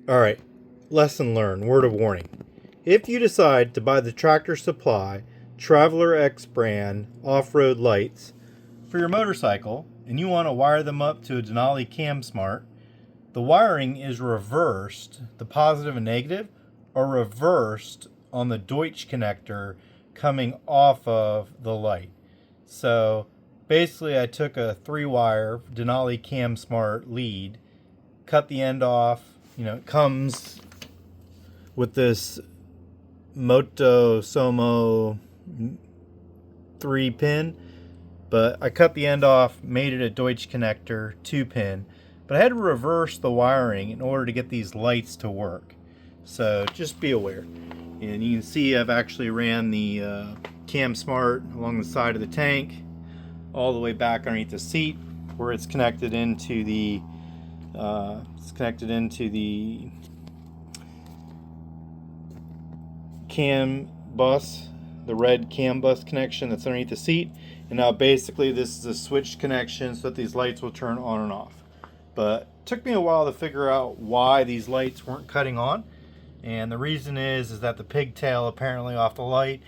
Alright, lesson learned, word of warning. If you decide to buy the Tractor Supply TravellerX brand off-road lights for your motorcycle and you want to wire them up to a Denali CANSmart, the wiring is reversed, the positive and negative are reversed on the Deutsch connector coming off of the light. So basically I took a 3-wire Denali CANSmart lead, cut the end off. It comes with this Moto Somo 3-pin, but I cut the end off, made it a Deutsch connector 2-pin, but I had to reverse the wiring in order to get these lights to work. So just be aware. And you can see I've actually ran the CANSmart along the side of the tank, all the way back underneath the seat, where it's connected into the CAN bus, the red CAN bus connection that's underneath the seat. And now basically this is a switched connection so that these lights will turn on and off. But it took me a while to figure out why these lights weren't cutting on. And the reason is that the pigtail apparently off the light,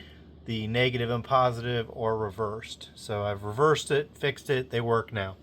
the negative and positive, are reversed. So I've reversed it, fixed it, they work now.